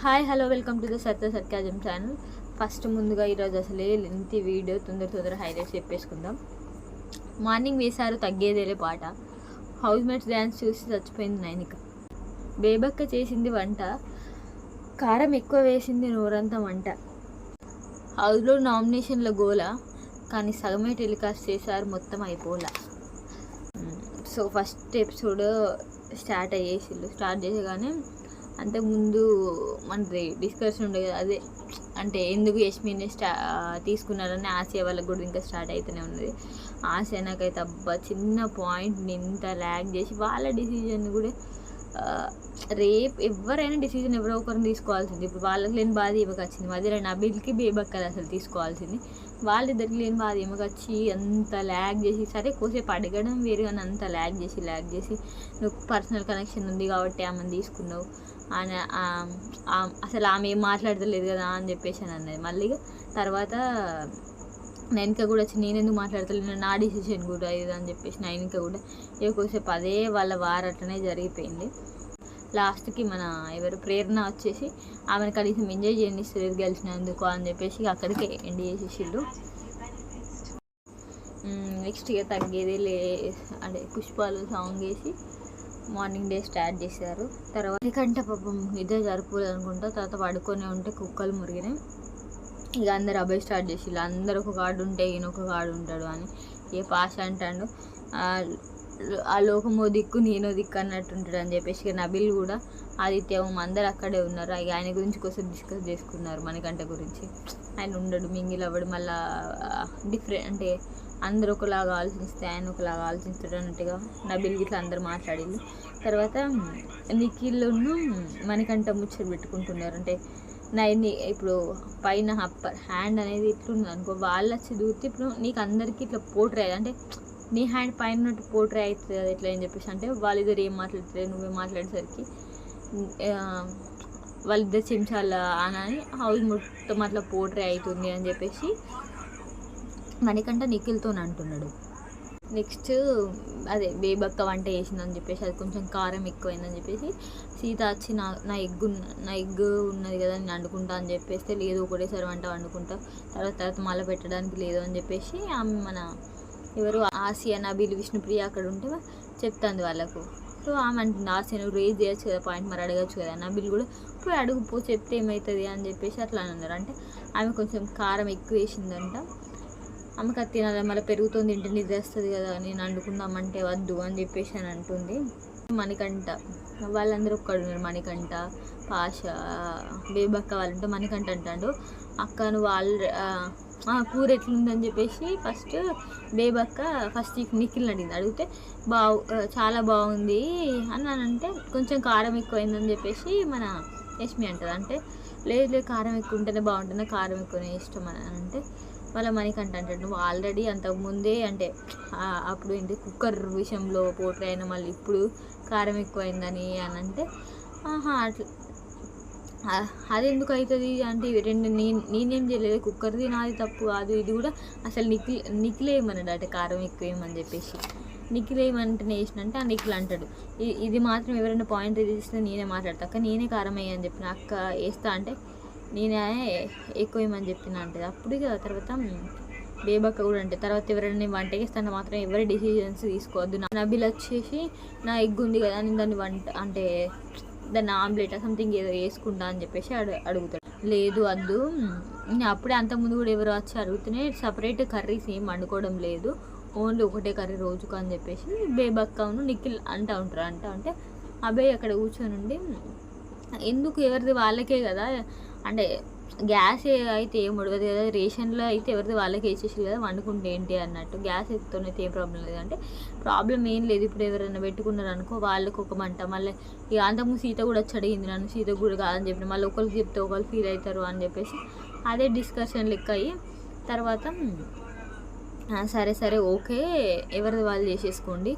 Hi hello welcome to the Satya సత్యాజం channel. First ముందుగా ఈరోజు అసలే లెంతీ వీడియో తొందర హైలైట్స్ చెప్పేసుకుందాం. మార్నింగ్ వేశారు తగ్గేదేలే పాట. హౌస్ మేట్స్ డ్యాన్స్ చూసి చచ్చిపోయింది నైనిక. బేబక్క చేసింది వంట, కారం ఎక్కువ వేసింది నోరంతా వంట. హౌస్లో నామినేషన్ల గోల, కానీ సగమే టెలికాస్ట్ చేశారు, మొత్తం అయిపోలా. సో ఫస్ట్ ఎపిసోడ్ స్టార్ట్ చేసేగానే అంతకుముందు మనది డిస్కషన్ ఉండే కదా, అదే అంటే ఎందుకు యష్మిని తీసుకున్నారని ఆసియా వాళ్ళకి కూడా ఇంకా స్టార్ట్ అవుతూనే ఉన్నది. ఆసియా నాకైతే అబ్బా చిన్న పాయింట్ని ఇంత ల్యాగ్ చేసి వాళ్ళ డిసిజన్ కూడా రేపు ఎవరైనా డిసిజన్ ఎవరో ఒకరిని తీసుకోవాల్సింది. ఇప్పుడు వాళ్ళకి లేని బాధ ఈమెకు వచ్చింది, మధ్యలో నబిల్కి బేబక్కది అసలు తీసుకోవాల్సింది. వాళ్ళిద్దరికి లేని బాధ ఈమెకు వచ్చి అంత ల్యాగ్ చేసి, సరే కోసేపు అడగడం వేరు కానీ అంత ల్యాగ్ చేసి నువ్వు పర్సనల్ కనెక్షన్ ఉంది కాబట్టి ఆమెను తీసుకున్నావు అని అసలు ఆమె ఏం మాట్లాడతలేదు కదా అని చెప్పేసి అని అన్నది. మళ్ళీ తర్వాత నైనిక కూడా వచ్చి నేనెందుకు మాట్లాడతలేదు, నా డిసిషన్ కూడా ఇది అని చెప్పేసి నైనిక కూడా ఎక్కువసేపు అదే వాళ్ళ అట్లనే జరిగిపోయింది. లాస్ట్కి మన ఎవరు ప్రేరణ వచ్చేసి ఆమెను కనీసం ఎంజాయ్ చేయనిస్తారు గెలిచినందుకు అని చెప్పేసి అక్కడికే ఎండ్ చేసేసిళ్ళు. నెక్స్ట్ ఇక తగ్గేది అంటే పుష్పాలు సాంగ్ వేసి మార్నింగ్ డే స్టార్ట్ చేశారు. తర్వాత ఎందుకంటే పాపం నిద్ర జరుపుకోలేదు అనుకుంటా. తర్వాత పడుకొని ఉంటే కుక్కలు మురిగినాయి. ఇక అందరు అబ్బాయి స్టార్ట్ చేసిళ్ళు, అందరు ఒక గాడు ఉంటే ఈయన ఒక గాడు ఉంటాడు అని. ఏ పాష అంటాడు, ఆ లోకమో దిక్కు నేనో దిక్కు అన్నట్టు ఉంటాడు అని చెప్పేసి ఇక నబిల్ కూడా ఆదిత్యం అందరు అక్కడే ఉన్నారు. ఇక ఆయన గురించి కోసం డిస్కస్ చేసుకున్నారు, మనకంట గురించి. ఆయన ఉండడు, మింగిల్ అవ్వడు, మళ్ళీ డిఫరెంట్ అంటే అందరు ఒకలాగా ఆలోచిస్తే ఆయన ఒకలాగా ఆలోచిస్తాడు అన్నట్టుగా నబిల్ ఇట్లా అందరు మాట్లాడింది. తర్వాత నిఖిల్ను మనకంట ముచ్చట పెట్టుకుంటున్నారు. అంటే నైని ఇప్పుడు పైన అప్పర్ హ్యాండ్ అనేది ఇట్లుంది అనుకో, వాళ్ళు వచ్చి దూరితే ఇప్పుడు నీకు అందరికీ ఇట్లా పోట్రే అంటే నీ హ్యాండ్ పైన ఉన్నట్టు పోట్రే అవుతుంది కదా ఇట్లా అని చెప్పేసి, అంటే వాళ్ళిద్దరు ఏం మాట్లాడుతుంది నువ్వే మాట్లాడేసరికి వాళ్ళిద్దరు చెంచాల అని హౌస్ మొత్తం అట్లా పోట్రే అవుతుంది అని చెప్పేసి మనకంట నిఖిల్తో అంటున్నాడు. నెక్స్ట్ అదే బేబక్క వంట చేసిందని చెప్పేసి అది కొంచెం కారం ఎక్కువైందని చెప్పేసి సీత వచ్చి నా ఎగ్గు ఉన్నది కదా నేను వండుకుంటా అని చెప్పేస్తే లేదు ఒకటేసారి వంట వండుకుంటా తర్వాత మళ్ళీ పెట్టడానికి లేదు అని చెప్పేసి ఆమె మన ఎవరు ఆసియా నబీల్ విష్ణుప్రియ అక్కడ ఉంటే చెప్తాంది వాళ్ళకు. సో ఆమె అంటుంది ఆసియా నువ్వు రేజ్ చేయొచ్చు కదా పాయింట్, మరి అడగచ్చు కదా. నబీల్ కూడా పోయి అడుగుపో చెప్తే ఏమవుతుంది అని చెప్పేసి అట్లా అన్నారు. అంటే ఆమె కొంచెం కారం ఎక్కువ వేసిందంట, ఆమెకు అది తినాలి మళ్ళీ పెరుగుతుంది తింటే నిద్ర వస్తుంది కదా నేను వండుకుందామంటే వద్దు అని చెప్పేసి అని అంటుంది. మనకంట వాళ్ళందరూ ఒక్కడున్నారు, మనకంట పాష బేబక్క వాళ్ళంటే మనకంట అంటాడు అక్క నువ్వు కూర ఎట్లుందని చెప్పేసి ఫస్ట్ బేబక్క ఫస్ట్ నిఖిల్ని అడిగితే చాలా బాగుంది అని అంటే కొంచెం కారం ఎక్కువైందని చెప్పేసి మన యష్మి అంటుంది. అంటే లేదు కారం ఎక్కువ ఉంటేనే బాగుంటుంది, కారం ఎక్కువనే ఇష్టం అని అంటే వాళ్ళ మనకంట అంటాడు నువ్వు ఆల్రెడీ అంతకుముందే అంటే అప్పుడు ఏంటి కుక్కర్ విషయంలో పోట్రే అయినా మళ్ళీ ఇప్పుడు కారం ఎక్కువైందని అని అంటే అట్లా అది ఎందుకు అవుతుంది అంటే రెండు నేనేం చేయలేదు, కుక్కర్ది నాది తప్పు కాదు, ఇది కూడా అసలు నిఖిలేయమన్నాడు అంటే కారం ఎక్కువ ఏమని చెప్పేసి నిఖిలేయమంటేనే వేసినంటే ఆ నిఖిల్ అంటాడు ఇది మాత్రం ఎవరైనా పాయింట్ తీస్తే నేనే మాట్లాడతా అక్క నేనే కారం వేయని చెప్పిన అక్క వేస్తా అంటే నేనే ఎక్కువ ఏమని చెప్పిన అంటే అప్పుడు ఇక తర్వాత బేబక్క కూడా అంటే తర్వాత ఎవరైనా వంట చేస్తాను మాత్రం ఎవరి డిసిజన్స్ తీసుకోవద్దు. నబిల్ వచ్చేసి నా ఎగ్ ఉంది కదా నేను దాన్ని వంట అంటే దాన్ని ఆమ్లెట్ సంథింగ్ ఏదో వేసుకుంటా అని చెప్పేసి అడుగుతాడు. లేదు వద్దు అప్పుడే అంతకుముందు కూడా ఎవరు వచ్చి అడుగుతూనే సపరేట్ కర్రీస్ ఏం వండుకోవడం లేదు, ఓన్లీ ఒకటే కర్రీ రోజుకు అని చెప్పేసి బేబక్కను నిఖిల్ అంటూ ఉంటారు. అంటే అబ్బాయి అక్కడ కూర్చొని ఉండి ఎందుకు ఎవరిది వాళ్ళకే కదా అంటే గ్యాస్ అయితే ఏం ఉడవదు కదా, రేషన్లో అయితే ఎవరిది వాళ్ళకి వేసేసి కదా వండుకుంటే ఏంటి అన్నట్టు, గ్యాస్ ఎత్తుతోనైతే ఏం ప్రాబ్లం లేదు అంటే ప్రాబ్లం ఏం లేదు. ఇప్పుడు ఎవరైనా పెట్టుకున్నారు అనుకో వాళ్ళకి ఒక మంట, మళ్ళీ ఇక అంతకుముందు సీత కూడా వచ్చి అడిగింది నన్ను, సీత కూడా కాదని చెప్పిన మళ్ళీ ఒకరికి చెప్తే ఒకరు ఫీల్ అవుతారు అని చెప్పేసి అదే డిస్కషన్ లెక్క అయ్యి తర్వాత సరే ఓకే ఎవరిది వాళ్ళు చేసేసుకోండి,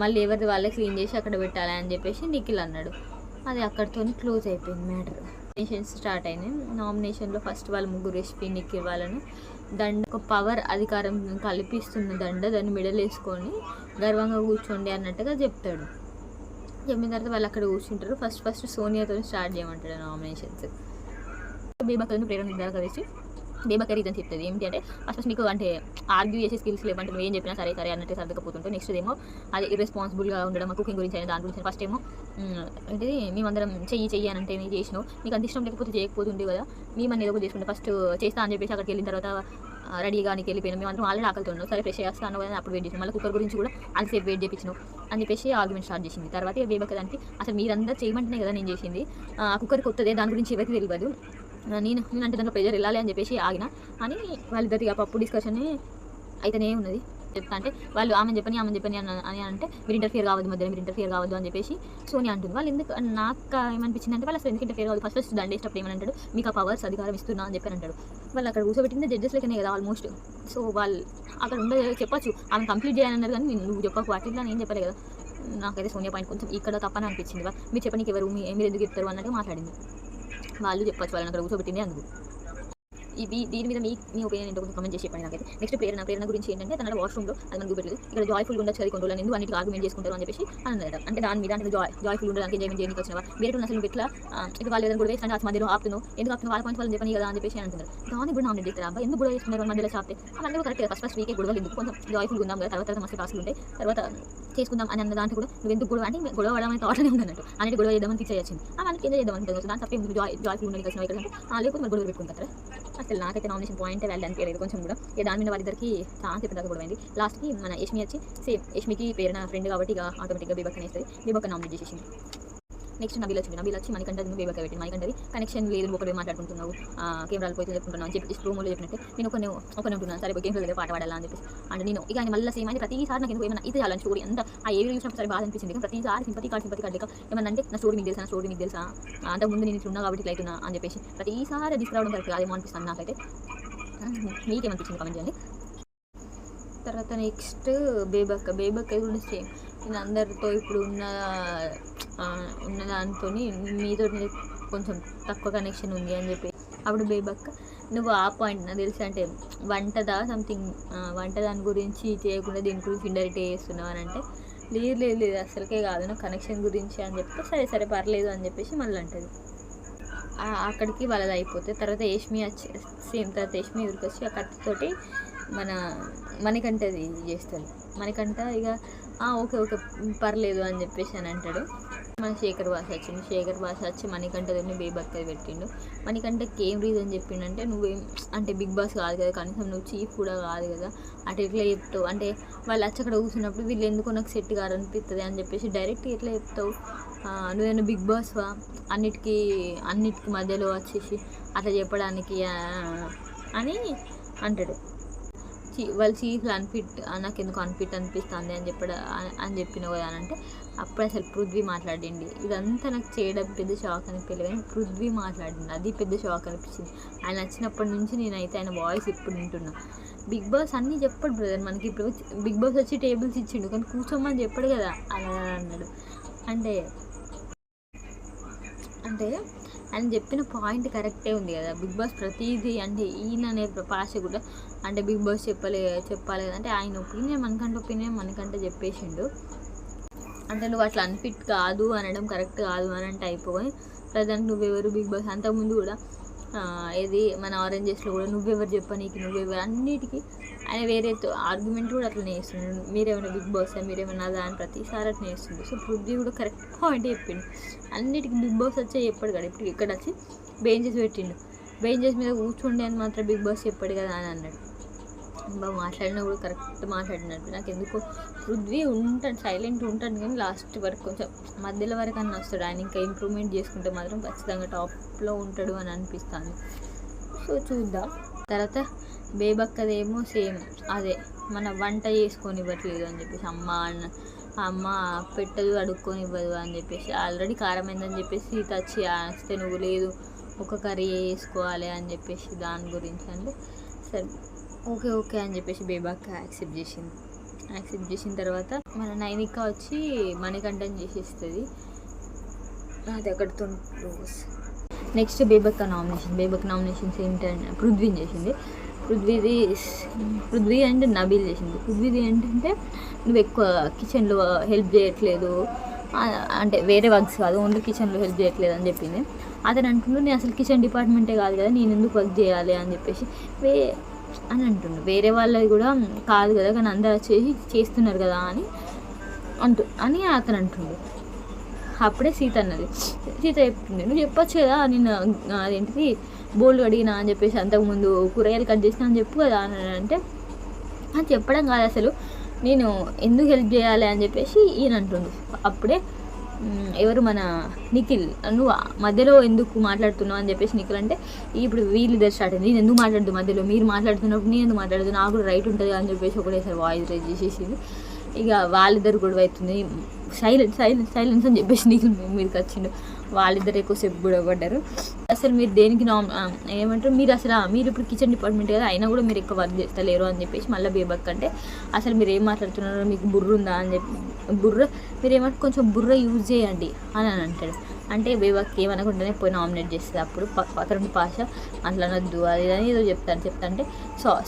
మళ్ళీ ఎవరిది వాళ్ళే క్లీన్ చేసి అక్కడ పెట్టాలి అని చెప్పేసి నిఖిల్ అన్నాడు. అది అక్కడితో క్లోజ్ అయిపోయింది మ్యాటర్. నామినేషన్స్ స్టార్ట్ అయినాయి. నామినేషన్లో ఫస్ట్ వాళ్ళు ముగ్గురు ఎస్పీ నిఖిల్ వాళ్ళను దండ ఒక పవర్ అధికారం కల్పిస్తున్న దండ దాన్ని మెడల్ వేసుకొని గర్వంగా కూర్చోండి అన్నట్టుగా చెప్తాడు. చెప్పిన తర్వాత వాళ్ళు అక్కడ కూర్చుంటారు. ఫస్ట్ సోనియాతో స్టార్ట్ చేయమంటాడు నామినేషన్స్. బేబక్కని ప్రేరణ ఇద్దరు కలిసి బేబక్క రీజన్ చెప్తుంది ఏంటి అంటే ఫస్ట్ నీకు అంటే ఆర్గ్యూ చేసే స్కిల్స్ లేవంటే నువ్వు ఏం చెప్పినా సరే అన్నట్టు సర్దకపోతుంటావు. నెక్స్ట్ ఏమో అది ఇర్రెస్పాన్సిబుల్గా ఉండడం, కుకింగ్ గురించి అయినా దాని గురించి. ఫస్ట్ ఏమో అంటే మేమందరం చెయ్యి అని అంటే నేను చేసినావు, నీకు అంత ఇష్టం లేకపోతే చేయకపోతుండే కదా, మేమని ఏదో చేసుకుంటే ఫస్ట్ చేస్తా అని చెప్పేసి అక్కడికి వెళ్ళిన తర్వాత రెడీగా నీకు వెళ్ళిపోయినా మేము అందరం ఆల్రెడీ ఆకలితున్నావు, సరే ఫ్రెష్ చేస్తాను కదా అప్పుడు వెయిట్ చేసినాం, మళ్ళీ కుక్కర్ గురించి కూడా అంతసేపు వెయిట్ చేయించినావు అని చెప్పేసి ఆర్గ్యుమెంట్ స్టార్ట్ చేసింది. తర్వాత బేబక్క దానికి అసలు మీరందరూ చేయమంటేనే కదా నేను చేసింది, కుక్కర్ కొత్తదే దాని గురించి ఎవరికి తెలియదు, నేనంటే దాంట్లో ప్రెజర్ వెళ్ళాలి అని చెప్పేసి ఆగిన అని వాళ్ళిద్దరికి ఆ పప్పు డిస్కషన్ అయితేనే ఉన్నది. చెప్తా అంటే వాళ్ళు ఆమె చెప్పని అని అంటే మీరు ఇంటర్ఫియర్ కావద్దు మధ్యలో, మీరు ఇంటర్ఫియర్ కావద్దు అని చెప్పేసి సోనియా అంటుంది. వాళ్ళు ఎందుకు నాకు ఏమనిపించింది అంటే వాళ్ళు అసలు ఎందుకు ఇంటర్ఫియర్ కావద్దు, ఫస్ట్ దండేసేటప్పుడు ఏమని అంటాడు మీకు ఆ పవర్స్ అధికారం ఇస్తున్నా అని చెప్పి అంటాడు. వాళ్ళు అక్కడ కూర్చోబెట్టింది జడ్జెస్ లెక్కనే కదా ఆల్మోస్ట్. సో వాళ్ళు అక్కడ ఉండే చెప్పచ్చు ఆమె కంప్లీట్ చేయాలన్నారు కానీ నువ్వు చెప్పకు అట్లా నేను చెప్పలే కదా. నాకైతే సోనియా పాయింట్ కొంచెం ఇక్కడ తప్పని అనిపించింది. మీరు చెప్పనీకి ఎవరు మీరు ఎందుకు చెప్తారు అన్నట్టు మాట్లాడింది. వాళ్ళు చెప్పచ్చు వాళ్ళని అక్కడ కూర్చోబెట్టింది అందుకు. దీని మీద మీ ఒపీనియన్ ఏంటో కొంచెం కమెంట్ చేసి చెప్పండి నాకైతే. నెక్స్ట్ ప్రేరణ గురించి ఏంటంటే తన వాష్రూమ్లో అది మనకు చూపెట్టలేదు, ఇక్కడ జాయ్ఫుల్గా ఉండొచ్చు అది కొంచెం ఎందుకు అన్నిటి ఆర్గ్యుమెంట్ చేసుకుంటారు అని చెప్పేసి అన్నది. అంటే దాని మీద అంటే జాయ్ఫుల్ ఉండడానికి ఎంజాయ్మెంట్ చేయడానికి వచ్చినవా వేరే అసలు నువ్వు ఇట్లా ఇక వాళ్ళు ఏదైనా కూడా వేస్తే ఆ మధ్యలో ఆపుతున్నావు ఎందుకు ఆపుతున్నావు వాళ్ళ పాయింట్ వాళ్ళు చెప్పని కదా అని చెప్పేసి అంటున్నారు. దాన్ని కూడా నామినేట్ చేస్తారు అబ్బా ఎందుకు కూడా వేస్తున్నారు మధ్యలో చాపితే అవన్నీ కరెక్ట్. ఫస్ట్ వీకే గొడవలు ఎందుకు కొంచెం జాయ్ఫుల్గా ఉందాం కదా, తర్వాత మస్తు టాస్క్లు ఉంటాయి తర్వాత చేసుకుందాం అని అన్న దాంట్లో కూడా నువ్వు ఎందుకు గొడవ అంటే గొడవ పడమని థాట్లోనే ఉందన్నట్టు అన్నిటి గొడవ చేద్దామని ఫిక్స్ అయ్యింది. మనకి ఎంజాయ్ చేద్దాం అనుకుంటుంది దాని తప్పే జాయ్ఫుల్ ఉండడానికి వచ్చిన ఇక్కడ లేకపోతే మరి గొడవ పెట్టుకుంటారా. అసలు నాకైతే నామినేషన్ పాయింట్ వెళ్ళి అనిపించలేదు కొంచెం కూడా. దాని మీద వాళ్ళిద్దరికి ఛాన్స్ చెప్పిన కూడా అయింది. లాస్ట్కి మన యష్మి వచ్చి సేమ్ యష్మికి ప్రేరణ ఫ్రెండ్ కాబట్టి ఇక ఆటోమేటిక్గా బేబక్కనే వేస్తుంది, బేబక్క నామినేట్ చేసేసింది. నెక్స్ట్ నబీల్ వచ్చి మనకంటే బేబక్క పెట్టింది, మనకంటే కనెక్షన్ లేదు ఒకటి మాట్లాడుకుంటున్నావు కెమెరాలు పోయి చెప్పుకుంటున్నావు అని చెప్పి ప్రోమోలో చెప్పినట్టే నేను ఒకనే ఉంటున్నాను సరే గేమ్లో దగ్గర పాట పాడాలా అని చెప్పేసి అంటే నేను ఇక ఆయన మళ్ళీ సేమ్ అయితే ప్రతిసారి నాకు ఎందుకు ఏమైనా ఇది చేయాలని స్టోరీ అంతా ఆ ఏవి చూసినప్పుడు సరే బాధ అనిపించింది. ప్రతిసారి సింపతి కార్డ్ ఏమన్నా అంటే నా స్టోరీ మీకు తెలుసా అంతకుముందు నేను ఇట్లా ఉన్నా కాబట్టి ఇట్లా అవుతున్నా అని చెప్పేసి ప్రతిసారి తీసుకురావడం కరెక్ట్ అదేమో అనిపిస్తుంది నాకైతే. మీకేమనిపించింది కామెంట్ చేయండి. తర్వాత నెక్స్ట్ బేబక్క కూడా సేమ్ నేను అందరితో ఇప్పుడు ఉన్న దాంతో మీతో కొంచెం తక్కువ కనెక్షన్ ఉంది అని చెప్పి అప్పుడు బేబక్క నువ్వు ఆ పాయింట్ నాకు తెలిసి అంటే వంట దాని గురించి చేయకుండా దీని గురించి ఇండైరెక్ట్ చేస్తున్నావు అని అంటే లేదు అసలుకే కాదు నా కనెక్షన్ గురించి అని చెప్తే సరే పర్లేదు అని చెప్పేసి మళ్ళీ అంటుంది. అక్కడికి వాళ్ళది అయిపోతే తర్వాత యష్మి వచ్చి సేమ్ తర్వాత యష్మి ఊరికి వచ్చి ఆ కత్తితోటి మనకంటది చేస్తుంది. మనకంట ఇక ఓకే పర్లేదు అని చెప్పేసి అని అంటాడు. మన శేఖర్ భాష వచ్చి మనకంటది బేబక్కది పెట్టిండు. మనకంటకి ఏం రీజన్ చెప్పిండంటే నువ్వేం అంటే బిగ్ బాస్ కాదు కదా, కనీసం నువ్వు చీఫ్ కూడా కాదు కదా, అటు ఎట్లా చెప్తావు అంటే వాళ్ళు వచ్చి అక్కడ కూర్చున్నప్పుడు వీళ్ళు ఎందుకో నాకు సెట్ కారనిపిస్తుంది అని చెప్పేసి డైరెక్ట్ ఎట్లా చెప్తావు, నువ్వేనా బిగ్ బాస్వా అన్నిటికీ మధ్యలో వచ్చేసి అట్లా చెప్పడానికి అని అంటాడు. వాళ్ళు చీఫ్లు నాకు ఎందుకు అన్ఫిట్ అనిపిస్తుంది అని చెప్పినావు కదా అని అంటే అప్పుడు అసలు పృథ్వీ మాట్లాడింది. ఇదంతా నాకు చేయడం పెద్ద షాక్ అనిపించలేదు కానీ పృథ్వీ మాట్లాడింది అది పెద్ద షాక్ అనిపించింది. ఆయన వచ్చినప్పటి నుంచి నేనైతే ఆయన వాయిస్ ఇప్పుడు వింటున్నా. బిగ్ బాస్ అన్నీ చెప్పాడు బ్రదర్ మనకి, ఇప్పుడు బిగ్ బాస్ వచ్చి టేబుల్స్ ఇచ్చిండు కానీ కూర్చోమని చెప్పాడు కదా అలా అన్నాడు. అంటే ఆయన చెప్పిన పాయింట్ కరెక్టే ఉంది కదా. బిగ్ బాస్ ప్రతిదీ అంటే ఈయననే భాష కూడా అంటే బిగ్ బాస్ చెప్పాలి కదా అంటే ఆయన ఒపీనియన్ మనకంటే చెప్పేసిండు. అంటే నువ్వు అట్లా అన్ఫిట్ కాదు అనడం కరెక్ట్ కాదు అని అంటే అయిపోయి ప్రజెంట్ నువ్వెవరు బిగ్ బాస్ అంతకుముందు కూడా ఇది మన ఆరెంజెస్లో కూడా నువ్వెవరు చెప్పనీకి నువ్వెవరు అన్నిటికీ ఆయన వేరే ఆర్గ్యుమెంట్ కూడా అట్లా నేస్తున్నాడు. మీరేమైనా బిగ్ బాస్ మీరేమైనా అదా అని ప్రతిసారి అట్లా నేస్తుండే. సో పృథ్వీ కూడా కరెక్ట్ పాయింట్ చెప్పిండు. అన్నిటికీ బిగ్ బాస్ వచ్చే చెప్పాడు కదా, ఇప్పుడు ఇక్కడ వచ్చి బెంచెస్ పెట్టిండు, బెంచెస్ మీద కూర్చోండి అని మాత్రం బిగ్ బాస్ చెప్పాడు కదా అని అన్నాడు. బాగా మాట్లాడినా కూడా కరెక్ట్ మాట్లాడినట్టు నాకు ఎందుకో పృథ్వీ ఉంటాడు సైలెంట్ ఉంటాడు కానీ లాస్ట్ వరకు కొంచెం మధ్యలో వరకు అన్న వస్తాడు. ఆయన ఇంకా ఇంప్రూవ్మెంట్ చేసుకుంటే మాత్రం ఖచ్చితంగా టాప్లో ఉంటాడు అని అనిపిస్తుంది. సో చూద్దాం. తర్వాత బేబక్కదేమో సేమ్ అదే మన వంట చేసుకొని ఇవ్వట్లేదు అని చెప్పేసి అమ్మ పెట్టదు అడుక్కొని ఇవ్వదు అని చెప్పేసి ఆల్రెడీ కారం అయిందని చెప్పేసి తెచ్చి వస్తే నువ్వు లేదు ఒక కర్రీ వేసుకోవాలి అని చెప్పేసి దాని గురించి అంటే సరే ఓకే అని చెప్పేసి బేబక్క యాక్సెప్ట్ చేసిన తర్వాత మన నైనిక వచ్చి మణికంఠన్ చేసేస్తుంది. అది అక్కడితో రోజు నెక్స్ట్ బేబక్క నామినేషన్స్ ఏంటంటే పృథ్వీని చేసింది. పృథ్వీ అండ్ నబీల్ చేసింది. పృథ్వీది ఏంటంటే నువ్వు ఎక్కువ కిచెన్లో హెల్ప్ చేయట్లేదు, అంటే వేరే వర్క్స్ కాదు, ఓన్లీ కిచెన్లో హెల్ప్ చేయట్లేదు అని చెప్పింది. అతను అంటుండు నేను అసలు కిచెన్ డిపార్ట్మెంటే కాదు కదా, నేను ఎందుకు వర్క్ చేయాలి అని చెప్పేసి అని అంటుండు. వేరే వాళ్ళది కూడా కాదు కదా, కానీ అందరు చేస్తున్నారు కదా అని అతను అంటుండు. అప్పుడే సీత అన్నది, సీత చెప్తుంది నువ్వు చెప్పొచ్చు కదా నేను అదేంటిది బోల్డ్ అడిగినా అని చెప్పేసి, అంతకుముందు కూరగాయలు కట్ చేసినా అని చెప్పు కదా అని అంటే, అది చెప్పడం కాదు అసలు నేను ఎందుకు హెల్ప్ చేయాలి అని చెప్పేసి ఈయన అంటుండు. అప్పుడే ఎవరు మన నిఖిల్ నువ్వు మధ్యలో ఎందుకు మాట్లాడుతున్నావు అని చెప్పేసి నిఖిల్ అంటే, ఇప్పుడు వీళ్ళిద్దరు స్టార్ట్ అయింది, నేను ఎందుకు మాట్లాడుతూ మధ్యలో మీరు మాట్లాడుతున్నప్పుడు నేను ఎందుకు మాట్లాడుతున్నా, నాకు కూడా రైట్ ఉంటుంది అని చెప్పేసి ఒకటేసారి వాయిస్ రేజ్ చేసేసింది. ఇక వాళ్ళిద్దరు గొడవ అవుతుంది. సైలెన్స్ అని చెప్పేసి నిఖిల్ మీదకి వచ్చిండు. వాళ్ళిద్దరు ఎక్కువసేపు గొడవ పడ్డారు. అసలు మీరు దేనికి ఏమంటారు, మీరు ఇప్పుడు కిచెన్ డిపార్ట్మెంట్ కదా, అయినా కూడా మీరు ఎక్కువ వర్క్ చేస్తలేరు అని చెప్పేసి మళ్ళీ బేబక్ అంటే, అసలు మీరు ఏం మాట్లాడుతున్నారో మీకు బుర్ర ఉందా అని చెప్పి, మీరు ఏమంటే కొంచెం బుర్ర యూజ్ చేయండి అని అంటాడు. అంటే బేబక్ ఏమనకుండానే పోయి నామినేట్ చేస్తుంది. అప్పుడు పక్కన పాష అట్లనొద్దు అది అని ఏదో చెప్తాంటే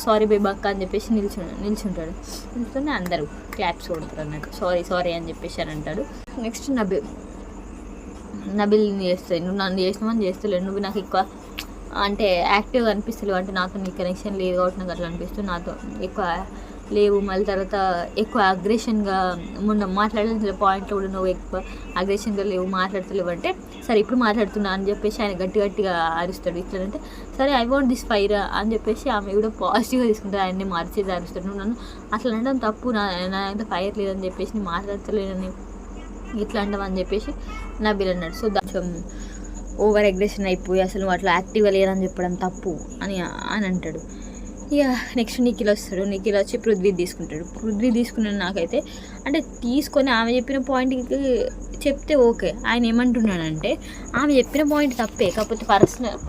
సారీ బేబక్ అని చెప్పేసి నిల్చుంటాడు. నిల్చుంటే అందరూ క్లాప్స్ కొడతారు అన్నట్టు, సారీ అని చెప్పేసి అని అంటాడు. నెక్స్ట్ నబిల్ని చేస్తాయి, నువ్వు నన్ను చేసినావని చేస్తలేవు, నువ్వు నాకు ఎక్కువ అంటే యాక్టివ్గా అనిపిస్తలేవు, అంటే నాతో నీ కనెక్షన్ లేదు కాబట్టి నాకు అట్లా అనిపిస్తుంది, నాతో ఎక్కువ లేవు. మళ్ళీ తర్వాత ఎక్కువ అగ్రెషన్గా మాట్లాడాల్సిన పాయింట్లో కూడా నువ్వు ఎక్కువ అగ్రెషన్గా లేవు, మాట్లాడతలేవు అంటే, సరే ఇప్పుడు మాట్లాడుతున్నా అని చెప్పేసి ఆయన గట్టిగా అరుస్తాడు. ఇట్లంటే సరే ఐ వాంట్ దిస్ ఫైర్ అని చెప్పేసి ఆమె కూడా పాజిటివ్గా తీసుకుంటాడు, ఆయన్ని మార్చేది అరుస్తాడు. నువ్వు నన్ను అట్లా అనడం తప్పు, నా అంత ఫైర్ లేదని చెప్పేసి నేను మాట్లాడతలేనని ఇట్లా అంటామని చెప్పేసి నబిల్ అన్నాడు. సో కొంచెం ఓవర్ అగ్రెషన్ అయిపోయి అసలు నువ్వు అట్లా యాక్టివ్గా లేదని చెప్పడం తప్పు అని అంటాడు. ఇక నెక్స్ట్ నిఖిల్ వస్తాడు. నిఖిల్ వచ్చి పృథ్వీ తీసుకున్నాడు. నాకైతే అంటే తీసుకొని ఆమె చెప్పిన పాయింట్కి చెప్తే ఓకే, ఆయన ఏమంటున్నాడంటే ఆమె చెప్పిన పాయింట్ తప్పే, కాకపోతే పర్సనల్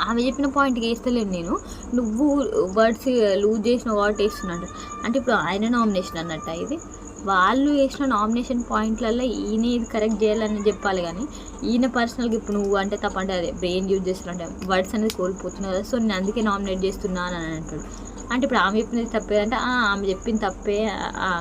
ఆమె చెప్పిన పాయింట్కి వేస్తలేను నేను, నువ్వు వర్డ్స్ లూజ్ చేసిన కాబట్టి వేస్తున్నాడు. అంటే ఇప్పుడు ఆయన నామినేషన్ అన్నట్టు ఇది, వాళ్ళు వేసిన నామినేషన్ పాయింట్లలో ఈయన ఇది కరెక్ట్ చేయాలని చెప్పాలి, కానీ ఈయన పర్సనల్గా ఇప్పుడు నువ్వు అంటే తప్ప అంటే అదే బ్రెయిన్ యూజ్ చేస్తున్నా వర్డ్స్ అనేది కోల్పోతున్నావు కదా, సో నేను అందుకే నామినేట్ చేస్తున్నాను అని అంటాడు. అంటే ఇప్పుడు ఆమె చెప్పింది తప్పే అంటే ఆమె చెప్పింది తప్పే,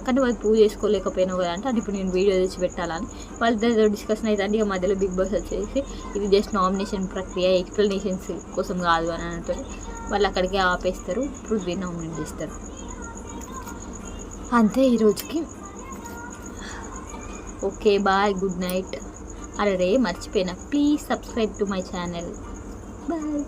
కానీ వాళ్ళు ప్రూవ్ చేసుకోలేకపోయినావు కదా అంటే, అది ఇప్పుడు నేను వీడియో తెచ్చి పెట్టాలని వాళ్ళిద్దరు డిస్కషన్ అయితే. అంటే ఇక మధ్యలో బిగ్ బాస్ వచ్చేసి ఇది జస్ట్ నామినేషన్ ప్రక్రియ, ఎక్స్ప్లెనేషన్స్ కోసం కాదు అని అంటారు. వాళ్ళు అక్కడికే ఆపేస్తారు, పృథ్వీ నామినేట్ చేస్తారు. అంతే ఈరోజుకి. Okay bye, good night. అరే మర్చిపోయినా, please subscribe to my channel. Bye.